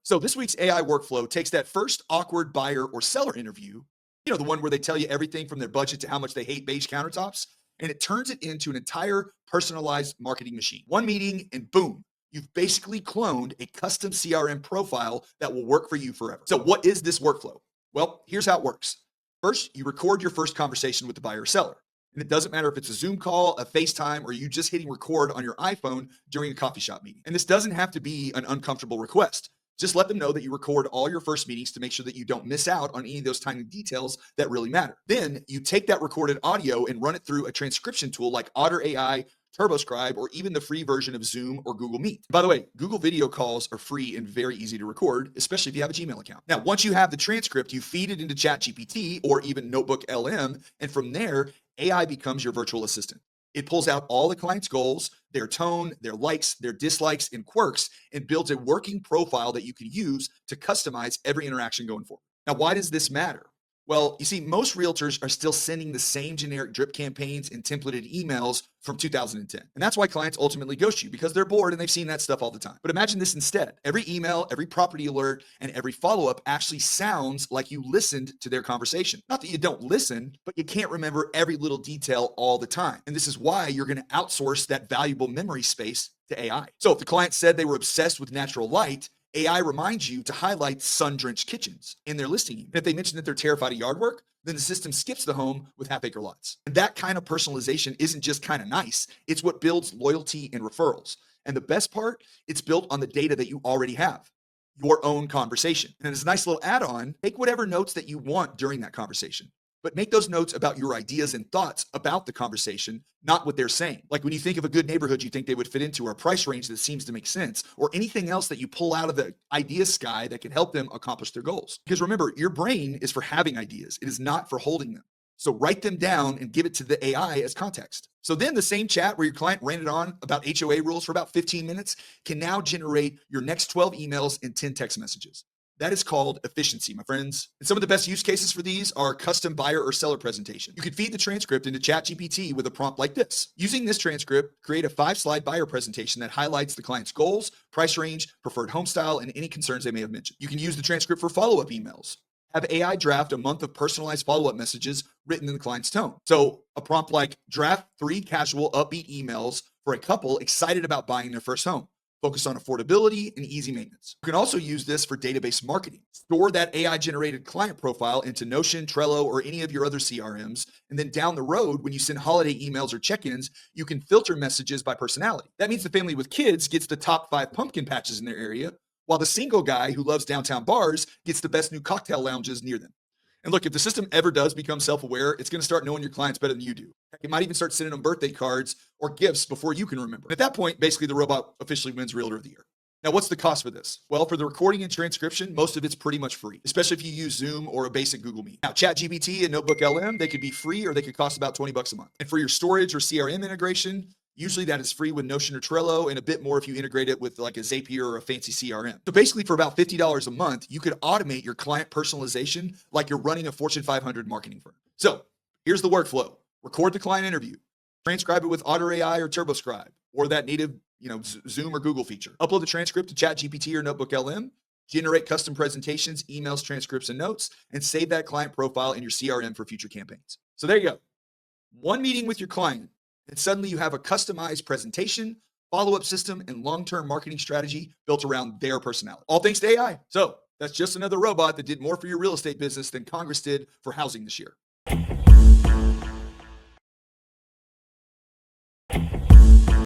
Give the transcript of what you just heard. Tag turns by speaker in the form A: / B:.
A: So this week's AI workflow takes that first awkward buyer or seller interview, the one where they tell you everything from their budget to how much they hate beige countertops, and it turns it into an entire personalized marketing machine. One meeting and boom, you've basically cloned a custom CRM profile that will work for you forever. So what is this workflow? Well, here's how it works. First, you record your first conversation with the buyer or seller. And it doesn't matter if it's a Zoom call, a FaceTime, or you just hitting record on your iPhone during a coffee shop meeting. And this doesn't have to be an uncomfortable request. Just let them know that you record all your first meetings to make sure that you don't miss out on any of those tiny details that really matter. Then you take that recorded audio and run it through a transcription tool like Otter.ai, TurboScribe, or even the free version of Zoom or Google Meet. By the way, Google video calls are free and very easy to record, especially if you have a Gmail account. Now, once you have the transcript, you feed it into ChatGPT or even Notebook LM, and from there, AI becomes your virtual assistant. It pulls out all the client's goals, their tone, their likes, their dislikes, and quirks, and builds a working profile that you can use to customize every interaction going forward. Now, why does this matter? Well, you see, most realtors are still sending the same generic drip campaigns and templated emails from 2010. And that's why clients ultimately ghost you, because they're bored and they've seen that stuff all the time. But imagine this instead. Every email, every property alert, and every follow-up actually sounds like you listened to their conversation. Not that you don't listen, but you can't remember every little detail all the time. And this is why you're going to outsource that valuable memory space to AI. So if the client said they were obsessed with natural light, AI reminds you to highlight sun-drenched kitchens in their listing. And if they mention that they're terrified of yard work, then the system skips the home with half-acre lots. And that kind of personalization isn't just kind of nice. It's what builds loyalty and referrals. And the best part, it's built on the data that you already have, your own conversation. And as a nice little add-on, take whatever notes that you want during that conversation, but make those notes about your ideas and thoughts about the conversation, not what they're saying. Like when you think of a good neighborhood you think they would fit into, or a price range that seems to make sense, or anything else that you pull out of the idea sky that can help them accomplish their goals. Because remember, your brain is for having ideas. It is not for holding them. So write them down and give it to the AI as context. So then the same chat where your client ranted on about HOA rules for about 15 minutes can now generate your next 12 emails and 10 text messages. That is called efficiency, my friends. And some of the best use cases for these are custom buyer or seller presentation. You could feed the transcript into ChatGPT with a prompt like this. Using this transcript, create a 5-slide buyer presentation that highlights the client's goals, price range, preferred home style, and any concerns they may have mentioned. You can use the transcript for follow-up emails. Have AI draft a month of personalized follow-up messages written in the client's tone. So a prompt like draft 3 casual, upbeat emails for a couple excited about buying their first home. Focus on affordability and easy maintenance. You can also use this for database marketing. Store that AI-generated client profile into Notion, Trello, or any of your other CRMs. And then down the road, when you send holiday emails or check-ins, you can filter messages by personality. That means the family with kids gets the top 5 pumpkin patches in their area, while the single guy who loves downtown bars gets the best new cocktail lounges near them. And look, if the system ever does become self-aware, it's going to start knowing your clients better than you do. It might even start sending them birthday cards or gifts before you can remember. At that point, basically the robot officially wins Realtor of the Year. Now, what's the cost for this? Well, for the recording and transcription, most of it's pretty much free, especially if you use Zoom or a basic Google Meet. Now, ChatGPT and Notebook LM, they could be free or they could cost about $20 a month. And for your storage or CRM integration, usually that is free with Notion or Trello, and a bit more if you integrate it with like a Zapier or a fancy CRM. So basically for about $50 a month, you could automate your client personalization like you're running a Fortune 500 marketing firm. So here's the workflow. Record the client interview, transcribe it with Otter.ai or TurboScribe, or that native Zoom or Google feature. Upload the transcript to ChatGPT or Notebook LM, generate custom presentations, emails, transcripts, and notes, and save that client profile in your CRM for future campaigns. So there you go. One meeting with your client, and suddenly you have a customized presentation, follow-up system, and long-term marketing strategy built around their personality. All thanks to AI. So that's just another robot that did more for your real estate business than Congress did for housing this year.